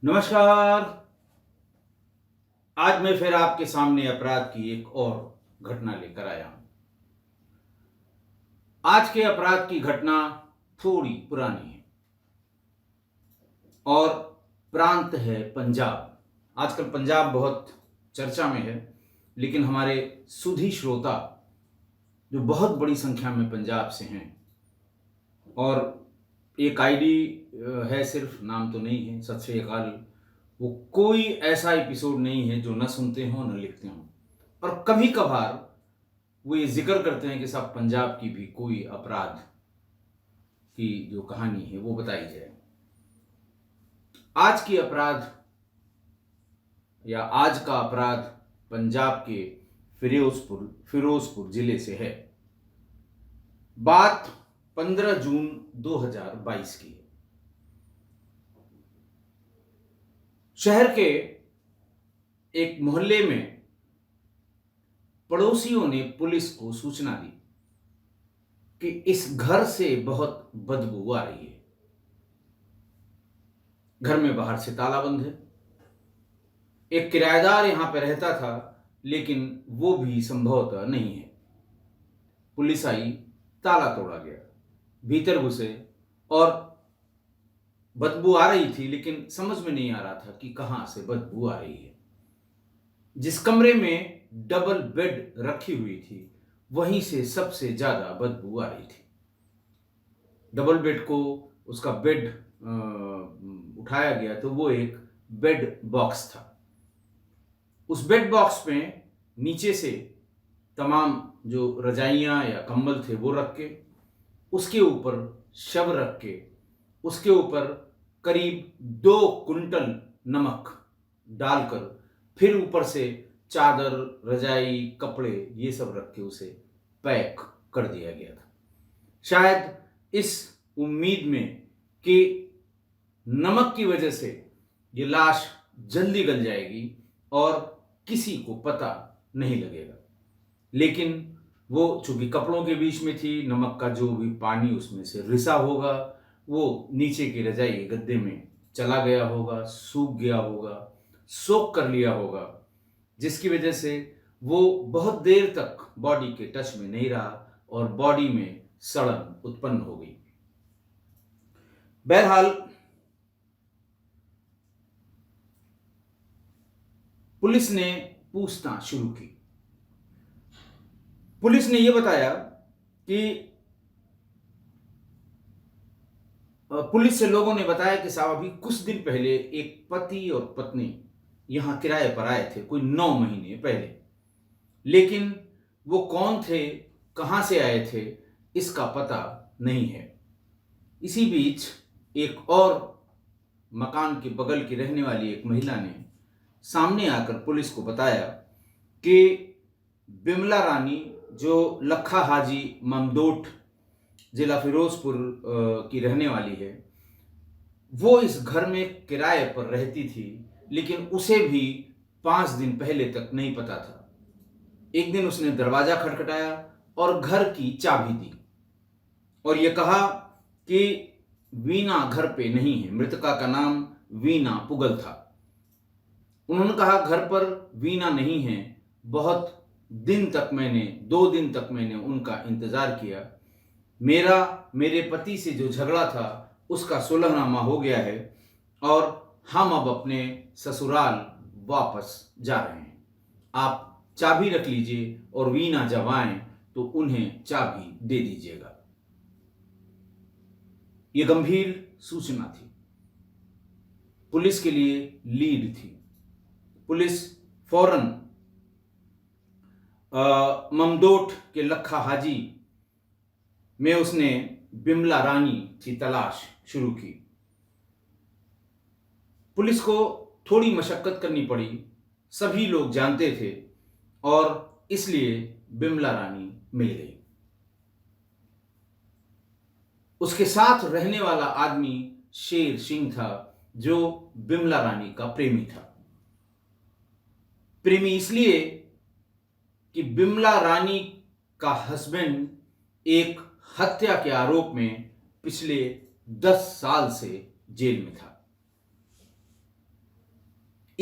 नमस्कार। आज मैं फिर आपके सामने अपराध की एक और घटना लेकर आया हूं। आज के अपराध की घटना थोड़ी पुरानी है और प्रांत है पंजाब। आजकल पंजाब बहुत चर्चा में है, लेकिन हमारे सुधी श्रोता जो बहुत बड़ी संख्या में पंजाब से हैं और एक आईडी है, सिर्फ नाम तो नहीं है, सत श्री अकाल, वो कोई ऐसा एपिसोड नहीं है जो न सुनते हों न लिखते हों। और कभी कभार वो ये जिक्र करते हैं कि साहब पंजाब की भी कोई अपराध की जो कहानी है वो बताई जाए। आज की अपराध या आज का अपराध पंजाब के फिरोजपुर जिले से है। बात 15 जून 2022 की है। शहर के एक मोहल्ले में पड़ोसियों ने पुलिस को सूचना दी कि इस घर से बहुत बदबू आ रही है। घर में बाहर से ताला बंद है। एक किराएदार यहां पर रहता था, लेकिन वो भी संभवतः नहीं है। पुलिस आई, ताला तोड़ा गया, भीतर घुसे और बदबू आ रही थी, लेकिन समझ में नहीं आ रहा था कि कहां से बदबू आ रही है। जिस कमरे में डबल बेड रखी हुई थी, वहीं से सबसे ज्यादा बदबू आ रही थी। डबल बेड को उसका बेड उठाया गया तो वो एक बेड बॉक्स था। उस बेड बॉक्स में नीचे से तमाम जो रजाइयां या कंबल थे वो रख के, उसके ऊपर शव रख के, उसके ऊपर करीब 2 कुंटल नमक डालकर, फिर ऊपर से चादर, रजाई, कपड़े ये सब रख के उसे पैक कर दिया गया था। शायद इस उम्मीद में कि नमक की वजह से ये लाश जल्दी गल जाएगी और किसी को पता नहीं लगेगा। लेकिन वो चूंकि कपड़ों के बीच में थी, नमक का जो भी पानी उसमें से रिसा होगा वो नीचे की रजाई गद्दे में चला गया होगा, सूख गया होगा, सोख कर लिया होगा, जिसकी वजह से वो बहुत देर तक बॉडी के टच में नहीं रहा और बॉडी में सड़न उत्पन्न हो गई। बहरहाल पुलिस ने पूछताछ शुरू की। पुलिस ने यह बताया कि पुलिस से लोगों ने बताया कि साहब अभी कुछ दिन पहले एक पति और पत्नी यहां किराए पर आए थे, कोई 9 महीने पहले, लेकिन वो कौन थे, कहां से आए थे, इसका पता नहीं है। इसी बीच एक और मकान के बगल की रहने वाली एक महिला ने सामने आकर पुलिस को बताया कि बिमला रानी, जो लखा हाजी ममदोट जिला फिरोजपुर की रहने वाली है, वो इस घर में किराए पर रहती थी, लेकिन उसे भी 5 दिन पहले तक नहीं पता था। एक दिन उसने दरवाजा खटखटाया और घर की चाबी दी और यह कहा कि वीना घर पे नहीं है। मृतका का नाम वीना पुगल था। उन्होंने कहा घर पर वीना नहीं है, बहुत दिन तक मैंने 2 दिन तक मैंने उनका इंतजार किया। मेरे पति से जो झगड़ा था उसका सुलहनामा हो गया है और हम अब अपने ससुराल वापस जा रहे हैं। आप चाबी रख लीजिए और वीना जब आए तो उन्हें चाबी दे दीजिएगा। यह गंभीर सूचना थी, पुलिस के लिए लीड थी। पुलिस फौरन ममदोट के लखा हाजी में उसने बिमला रानी की तलाश शुरू की। पुलिस को थोड़ी मशक्कत करनी पड़ी, सभी लोग जानते थे और इसलिए बिमला रानी मिल गई। उसके साथ रहने वाला आदमी शेर सिंह था, जो बिमला रानी का प्रेमी था। प्रेमी इसलिए कि बिमला रानी का हस्बैंड एक हत्या के आरोप में पिछले 10 साल से जेल में था।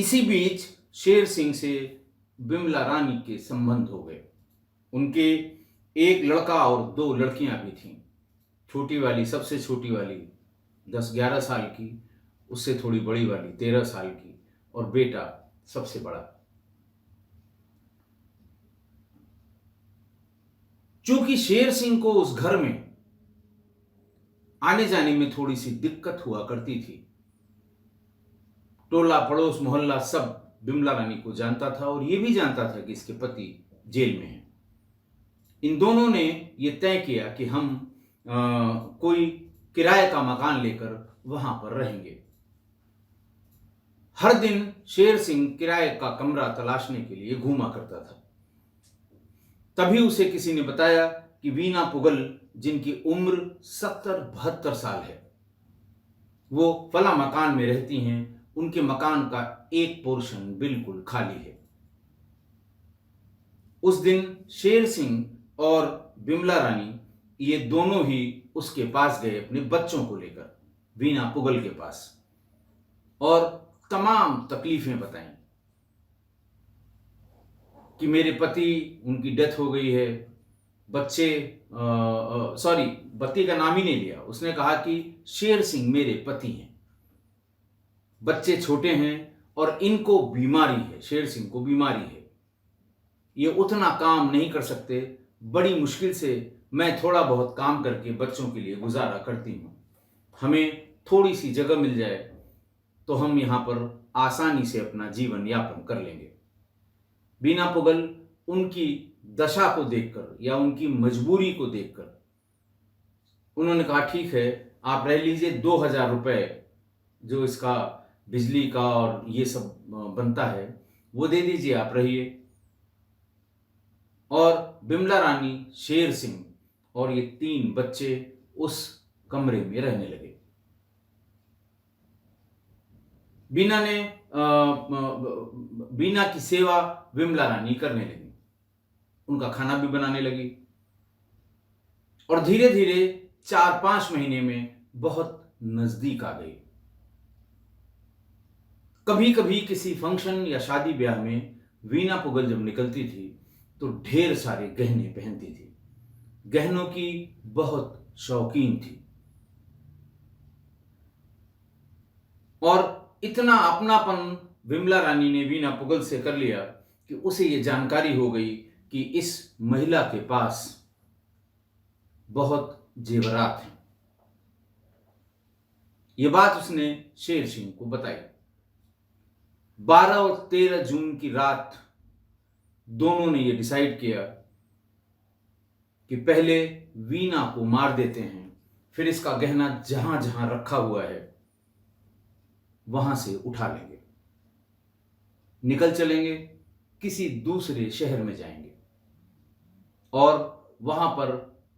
इसी बीच शेर सिंह से बिमला रानी के संबंध हो गए। उनके एक लड़का और 2 लड़कियां भी थीं। छोटी वाली, सबसे छोटी वाली 10-11 साल की, उससे थोड़ी बड़ी वाली 13 साल की, और बेटा सबसे बड़ा। चूंकि शेर सिंह को उस घर में आने जाने में थोड़ी सी दिक्कत हुआ करती थी, टोला पड़ोस मोहल्ला सब बिमला रानी को जानता था और यह भी जानता था कि इसके पति जेल में हैं। इन दोनों ने यह तय किया कि हम कोई किराए का मकान लेकर वहां पर रहेंगे। हर दिन शेर सिंह किराए का कमरा तलाशने के लिए घूमा करता था। तभी उसे किसी ने बताया कि वीना पुगल, जिनकी उम्र 70-72 साल है, वो फला मकान में रहती हैं। उनके मकान का एक पोर्शन बिल्कुल खाली है। उस दिन शेर सिंह और बिमला रानी ये दोनों ही उसके पास गए अपने बच्चों को लेकर, वीना पुगल के पास, और तमाम तकलीफें बताई कि मेरे पति, उनकी डेथ हो गई है, बच्चे सॉरी, पति का नाम ही नहीं लिया, उसने कहा कि शेर सिंह मेरे पति हैं, बच्चे छोटे हैं और इनको बीमारी है, शेर सिंह को बीमारी है, ये उतना काम नहीं कर सकते, बड़ी मुश्किल से मैं थोड़ा बहुत काम करके बच्चों के लिए गुजारा करती हूँ, हमें थोड़ी सी जगह मिल जाए तो हम यहाँ पर आसानी से अपना जीवन यापन कर लेंगे। वीना पुगल उनकी दशा को देखकर या उनकी मजबूरी को देखकर उन्होंने कहा ठीक है, आप रह लीजिए, 2000 रुपये जो इसका बिजली का और ये सब बनता है वो दे दीजिए, आप रहिए। और बिमला रानी, शेर सिंह और ये 3 बच्चे उस कमरे में रहने लगे। बीना की सेवा बिमला रानी करने लगी, उनका खाना भी बनाने लगी और धीरे धीरे 4-5 महीने में बहुत नजदीक आ गई। कभी कभी किसी फंक्शन या शादी ब्याह में वीना पुगल जब निकलती थी तो ढेर सारे गहने पहनती थी, गहनों की बहुत शौकीन थी और इतना अपनापन बिमला रानी ने वीना पुगल से कर लिया कि उसे यह जानकारी हो गई कि इस महिला के पास बहुत जेवरात हैं। यह बात उसने शेर सिंह को बताई। 12 और 13 जून की रात दोनों ने यह डिसाइड किया कि पहले वीना को मार देते हैं, फिर इसका गहना जहां जहां रखा हुआ है वहां से उठा लेंगे, निकल चलेंगे, किसी दूसरे शहर में जाएंगे और वहां पर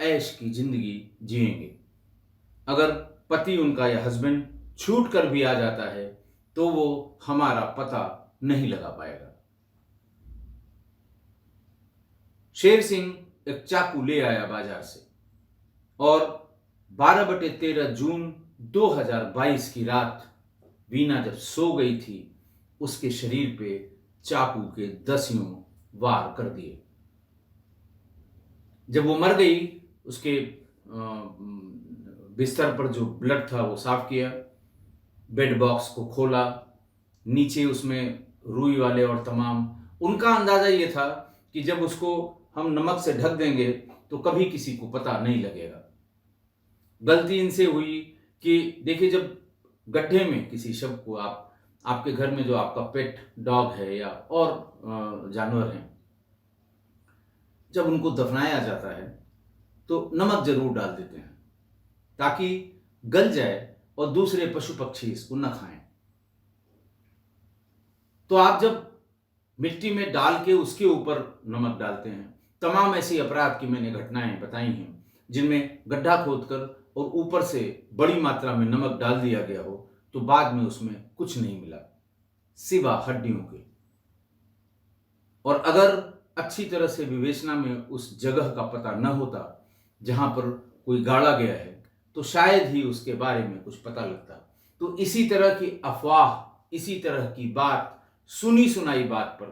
ऐश की जिंदगी जिएंगे। अगर पति उनका या हस्बैंड छूट कर भी आ जाता है तो वो हमारा पता नहीं लगा पाएगा। शेर सिंह एक चाकू ले आया बाजार से और 12/13 जून 2022 की रात वीना जब सो गई थी, उसके शरीर पे चाकू के 10 वार कर दिए। जब वो मर गई, उसके बिस्तर पर जो ब्लड था वो साफ किया, बेड बॉक्स को खोला, नीचे उसमें रुई वाले और तमाम, उनका अंदाजा ये था कि जब उसको हम नमक से ढक देंगे तो कभी किसी को पता नहीं लगेगा। गलती इनसे हुई कि देखिए, जब गड्ढे में किसी शव को आपके घर में जो आपका पेट डॉग है या और जानवर हैं, जब उनको दफनाया जाता है तो नमक जरूर डाल देते हैं ताकि गल जाए और दूसरे पशु पक्षी इसको न खाएं। तो आप जब मिट्टी में डाल के उसके ऊपर नमक डालते हैं, तमाम ऐसी अपराध की मैंने घटनाएं बताई हैं जिनमें गड्ढा खोदकर और ऊपर से बड़ी मात्रा में नमक डाल दिया गया हो तो बाद में उसमें कुछ नहीं मिला सिवा हड्डियों के। और अगर अच्छी तरह से विवेचना में उस जगह का पता न होता जहां पर कोई गाड़ा गया है तो शायद ही उसके बारे में कुछ पता लगता। तो इसी तरह की अफवाह, इसी तरह की बात सुनी सुनाई बात पर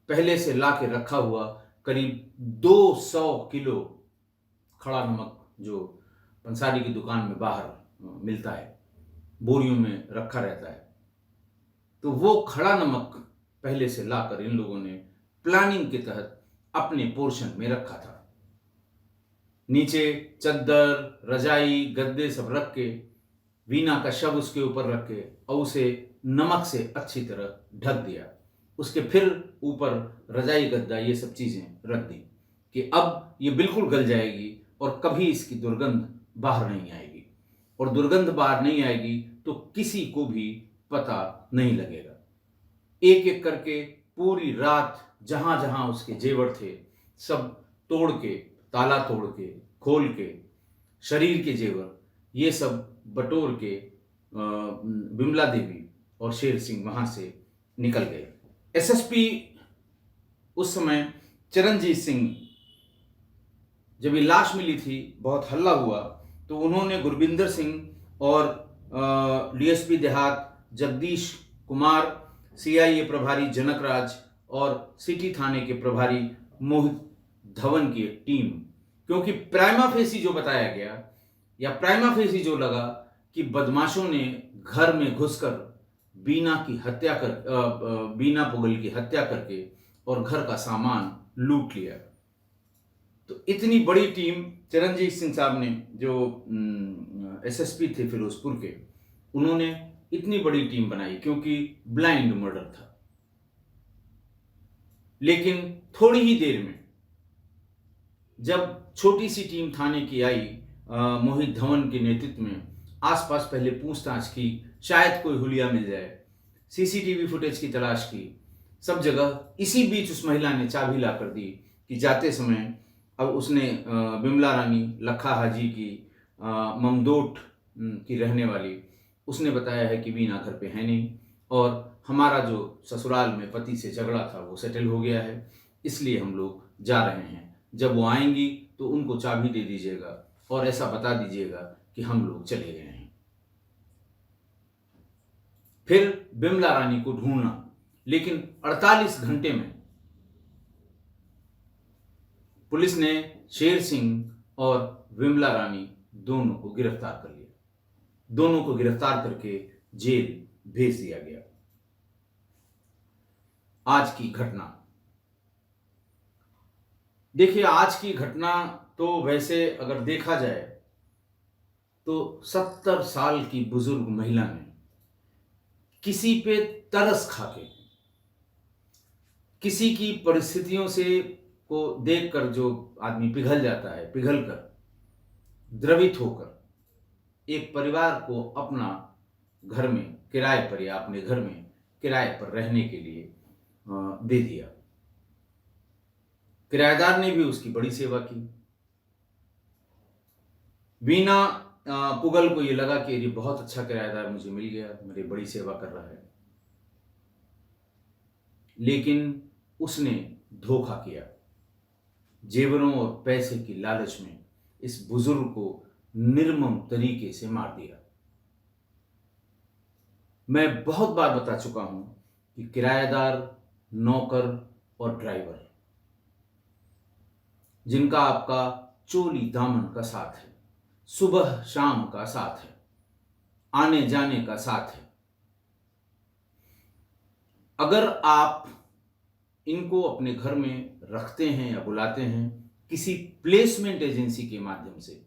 पहले से ला के रखा हुआ करीब 200 किलो खड़ा नमक जो पंसारी की दुकान में बाहर मिलता है, बोरियों में रखा रहता है, तो वो खड़ा नमक पहले से लाकर इन लोगों ने प्लानिंग के तहत अपने पोर्शन में रखा था। नीचे चद्दर, रजाई, गद्दे सब रख के, वीना का शव उसके ऊपर रख के और उसे नमक से अच्छी तरह ढक दिया। उसके फिर ऊपर रजाई, गद्दा, ये सब चीजें रख दी कि अब ये बिल्कुल गल जाएगी और कभी इसकी दुर्गंध बाहर नहीं आएगी, और दुर्गंध बाहर नहीं आएगी तो किसी को भी पता नहीं लगेगा। एक एक करके पूरी रात जहां जहां उसके जेवर थे सब तोड़ के, ताला तोड़ के, खोल के, शरीर के जेवर ये सब बटोर के विमला देवी और शेर सिंह वहां से निकल गए। एसएसपी उस समय चरणजीत सिंह, जब ये लाश मिली थी बहुत हल्ला हुआ, तो उन्होंने गुरबिंदर सिंह और डीएसपी देहात जगदीश कुमार, सीआईए प्रभारी जनकराज और सिटी थाने के प्रभारी मोहित धवन की एक टीम, क्योंकि प्राइमा फेसी जो बताया गया या प्राइमा फेसी जो लगा कि बदमाशों ने घर में घुसकर बीना पुगल की हत्या करके और घर का सामान लूट लिया। तो इतनी बड़ी टीम चरणजीत सिंह साहब ने, जो एसएसपी थे फिरोजपुर के, उन्होंने इतनी बड़ी टीम बनाई क्योंकि ब्लाइंड मर्डर था। लेकिन थोड़ी ही देर में जब छोटी सी टीम थाने की आई, मोहित धवन के नेतृत्व में, आसपास पहले पूछताछ की, शायद कोई हुलिया मिल जाए, सीसीटीवी फुटेज की तलाश की, सब जगह। इसी बीच उस महिला ने चाबी ला कर दी कि जाते समय, अब उसने बिमला रानी लखा हाजी की ममदोट की रहने वाली, उसने बताया है कि वीना घर पे है नहीं और हमारा जो ससुराल में पति से झगड़ा था वो सेटल हो गया है, इसलिए हम लोग जा रहे हैं। जब वो आएंगी तो उनको चाबी दे दीजिएगा और ऐसा बता दीजिएगा कि हम लोग चले गए हैं। फिर बिमला रानी को ढूंढना, लेकिन 48 घंटे में पुलिस ने शेर सिंह और विमला रानी दोनों को गिरफ्तार कर लिया। दोनों को गिरफ्तार करके जेल भेज दिया गया। आज की घटना देखिए, आज की घटना तो वैसे अगर देखा जाए तो 70 साल की बुजुर्ग महिला ने किसी पे तरस खाके, किसी की परिस्थितियों से को देखकर जो आदमी पिघल जाता है, पिघल कर, द्रवित होकर एक परिवार को अपना घर में किराए पर या अपने घर में किराए पर रहने के लिए दे दिया। किराएदार ने भी उसकी बड़ी सेवा की। वीना पुगल को ये लगा कि ये बहुत अच्छा किराएदार मुझे मिल गया, मेरी बड़ी सेवा कर रहा है, लेकिन उसने धोखा किया। जेवरों और पैसे की लालच में इस बुजुर्ग को निर्मम तरीके से मार दिया। मैं बहुत बार बता चुका हूं कि किराएदार, नौकर और ड्राइवर जिनका आपका चोली दामन का साथ है, सुबह शाम का साथ है, आने जाने का साथ है, अगर आप इनको अपने घर में रखते हैं या बुलाते हैं किसी प्लेसमेंट एजेंसी के माध्यम से,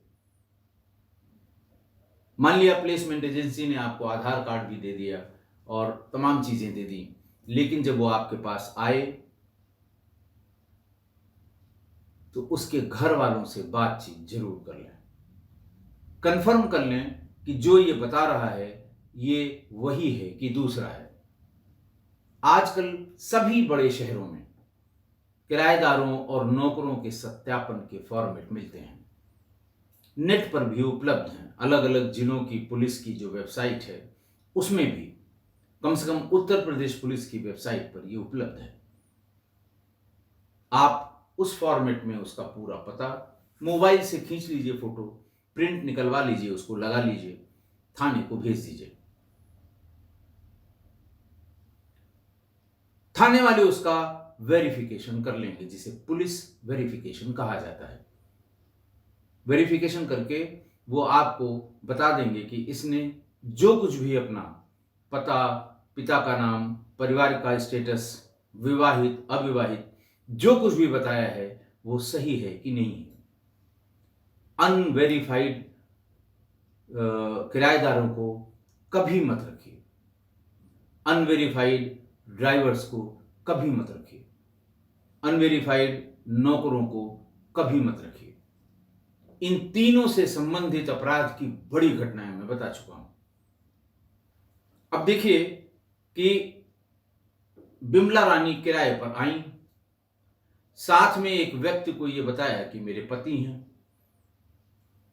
मान लिया प्लेसमेंट एजेंसी ने आपको आधार कार्ड भी दे दिया और तमाम चीजें दे दी, लेकिन जब वो आपके पास आए तो उसके घर वालों से बातचीत जरूर कर लें, कंफर्म कर लें कि जो ये बता रहा है ये वही है कि दूसरा है। आजकल सभी बड़े शहरों में किराएदारों और नौकरों के सत्यापन के फॉर्मेट मिलते हैं, नेट पर भी उपलब्ध हैं। अलग अलग जिलों की पुलिस की जो वेबसाइट है उसमें भी, कम से कम उत्तर प्रदेश पुलिस की वेबसाइट पर ये उपलब्ध है। आप उस फॉर्मेट में उसका पूरा पता मोबाइल से खींच लीजिए, फोटो प्रिंट निकलवा लीजिए, उसको लगा लीजिए, थाने को भेज दीजिए। थाने वाले उसका वेरिफिकेशन कर लेंगे, जिसे पुलिस वेरिफिकेशन कहा जाता है। वेरिफिकेशन करके वो आपको बता देंगे कि इसने जो कुछ भी अपना पता, पिता का नाम, परिवार का स्टेटस, विवाहित अविवाहित, जो कुछ भी बताया है वो सही है कि नहीं है। अनवेरिफाइड किराएदारों को कभी मत रखिए, अनवेरिफाइड ड्राइवर्स को कभी मत रखिए, अनवेरिफाइड नौकरों को कभी मत रखिए। इन तीनों से संबंधित अपराध की बड़ी घटनाएं मैं बता चुका हूं। अब देखिए कि बिमला रानी किराए पर आई, साथ में एक व्यक्ति को यह बताया कि मेरे पति हैं।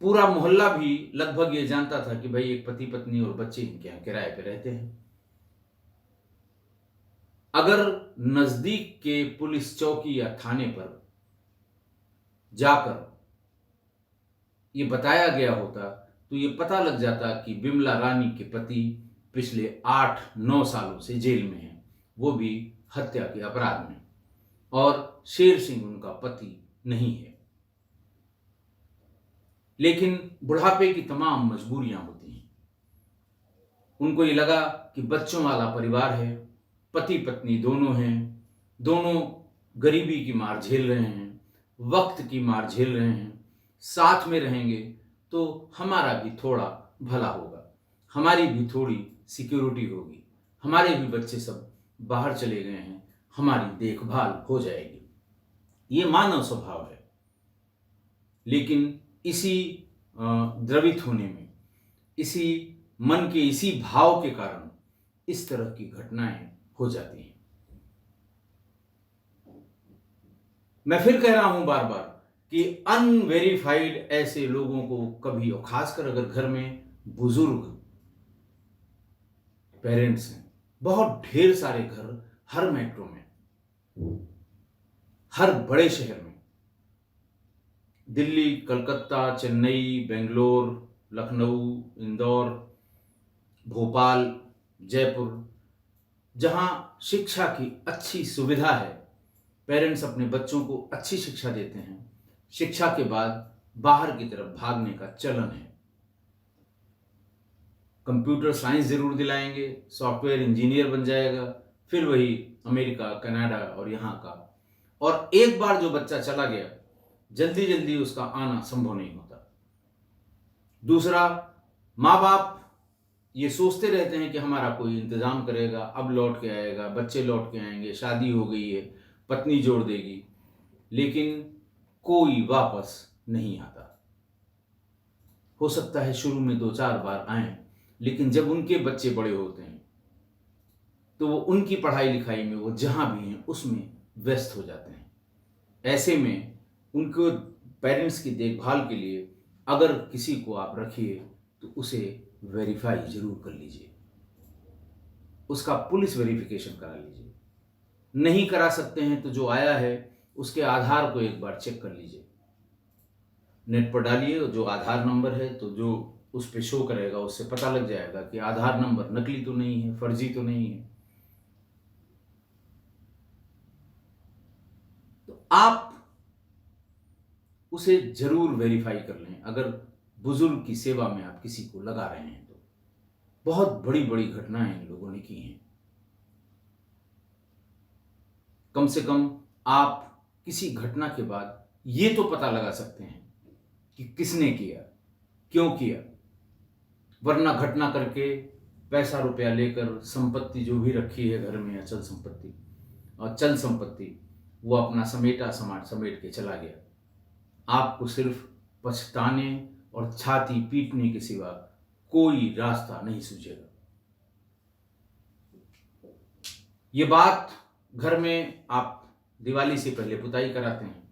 पूरा मोहल्ला भी लगभग ये जानता था कि भाई एक पति पत्नी और बच्चे इनके यहां किराए पे रहते हैं। अगर नजदीक के पुलिस चौकी या थाने पर जाकर ये बताया गया होता तो ये पता लग जाता कि बिमला रानी के पति पिछले 8-9 सालों से जेल में हैं, वो भी हत्या के अपराध में, और शेर सिंह उनका पति नहीं है। लेकिन बुढ़ापे की तमाम मजबूरियां होती हैं। उनको ये लगा कि बच्चों वाला परिवार है, पति पत्नी दोनों हैं, दोनों गरीबी की मार झेल रहे हैं, वक्त की मार झेल रहे हैं, साथ में रहेंगे तो हमारा भी थोड़ा भला होगा, हमारी भी थोड़ी सिक्योरिटी होगी, हमारे भी बच्चे सब बाहर चले गए हैं, हमारी देखभाल हो जाएगी। ये मानव स्वभाव है। लेकिन इसी द्रवित होने में, इसी मन के इसी भाव के कारण इस तरह की घटनाएं हो जाती हैं। मैं फिर कह रहा हूं बार बार कि अनवेरिफाइड ऐसे लोगों को कभी, और खासकर अगर घर में बुजुर्ग पेरेंट्स हैं, बहुत ढेर सारे घर हर मेट्रो में, हर बड़े शहर में, दिल्ली, कलकत्ता, चेन्नई, बेंगलोर, लखनऊ, इंदौर, भोपाल, जयपुर, जहां शिक्षा की अच्छी सुविधा है, पेरेंट्स अपने बच्चों को अच्छी शिक्षा देते हैं, शिक्षा के बाद बाहर की तरफ भागने का चलन है। कंप्यूटर साइंस जरूर दिलाएंगे, सॉफ्टवेयर इंजीनियर बन जाएगा, फिर वही अमेरिका, कनाडा और यहाँ का। और एक बार जो बच्चा चला गया, जल्दी जल्दी उसका आना संभव नहीं होता। दूसरा, माँ बाप ये सोचते रहते हैं कि हमारा कोई इंतजाम करेगा, अब लौट के आएगा, बच्चे लौट के आएंगे, शादी हो गई है, पत्नी जोड़ देगी, लेकिन कोई वापस नहीं आता। हो सकता है शुरू में 2-4 बार आए, लेकिन जब उनके बच्चे बड़े होते हैं तो वो उनकी पढ़ाई लिखाई में, वो जहां भी हैं उसमें व्यस्त हो जाते हैं। ऐसे में उनको पेरेंट्स की देखभाल के लिए अगर किसी को आप रखिए तो उसे वेरीफाई जरूर कर लीजिए, उसका पुलिस वेरिफिकेशन करा लीजिए। नहीं करा सकते हैं तो जो आया है उसके आधार को एक बार चेक कर लीजिए। नेट पर डालिए, जो आधार नंबर है तो जो उस पे शो करेगा उससे पता लग जाएगा कि आधार नंबर नकली तो नहीं है, फर्जी तो नहीं है। तो आप उसे जरूर वेरीफाई कर लें। अगर बुजुर्ग की सेवा में आप किसी को लगा रहे हैं तो बहुत बड़ी बड़ी घटनाएं इन लोगों ने की हैं। कम से कम आप किसी घटना के बाद ये तो पता लगा सकते हैं कि किसने किया, क्यों किया। वरना घटना करके पैसा रुपया लेकर संपत्ति जो भी रखी है घर में, अचल संपत्ति और चल संपत्ति, वो अपना समेट के चला गया। आपको सिर्फ पछताने और छाती पीटने के सिवा कोई रास्ता नहीं सूझेगा। ये बात घर में आप दिवाली से पहले पुताई कराते हैं,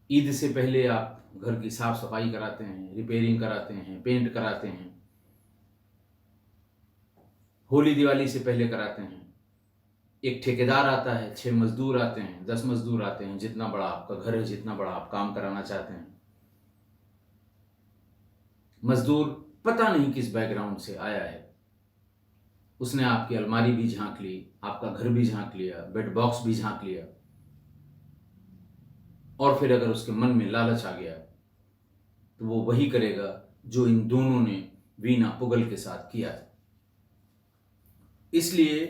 ईद से पहले आप घर की साफ सफाई कराते हैं, रिपेयरिंग कराते हैं, पेंट कराते हैं, होली दिवाली से पहले कराते हैं। एक ठेकेदार आता है, 6 मजदूर आते हैं, 10 मजदूर आते हैं, जितना बड़ा आपका घर है, जितना बड़ा आप काम कराना चाहते हैं। मजदूर पता नहीं किस बैकग्राउंड से आया है, उसने आपकी अलमारी भी झांक ली, आपका घर भी झांक लिया, बेड बॉक्स भी झांक लिया, और फिर अगर उसके मन में लालच आ गया तो वो वही करेगा जो इन दोनों ने वीना पुगल के साथ किया था। इसलिए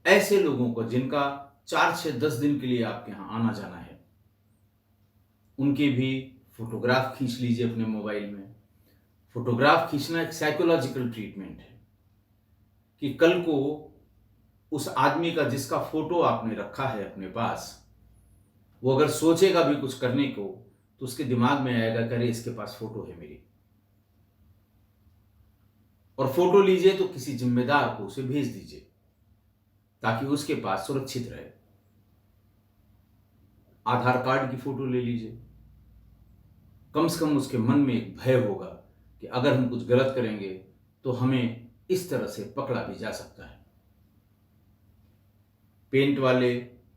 ऐसे लोगों को जिनका 4 6 10 दिन के लिए आपके यहाँ आना जाना है, उनके भी फोटोग्राफ खींच लीजिए अपने मोबाइल में। फोटोग्राफ खींचना एक साइकोलॉजिकल ट्रीटमेंट है कि कल को उस आदमी का जिसका फोटो आपने रखा है अपने पास, वो अगर सोचेगा भी कुछ करने को तो उसके दिमाग में आएगा कि अरे इसके पास फोटो है मेरी। और फोटो लीजिए तो किसी जिम्मेदार को उसे भेज दीजिए ताकि उसके पास सुरक्षित रहे। आधार कार्ड की फोटो ले लीजिए, कम से कम उसके मन में एक भय होगा कि अगर हम कुछ गलत करेंगे तो हमें इस तरह से पकड़ा भी जा सकता है। पेंट वाले,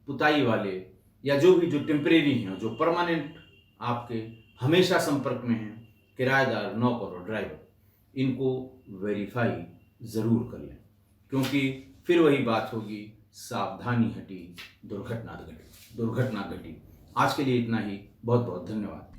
पुताई वाले, या जो भी जो टेम्परेरी हैं, जो परमानेंट आपके हमेशा संपर्क में हैं, किराएदार, नौकर और ड्राइवर, इनको वेरीफाई ज़रूर कर लें, क्योंकि फिर वही बात होगी, सावधानी हटी दुर्घटना घटी। आज के लिए इतना ही। बहुत बहुत धन्यवाद।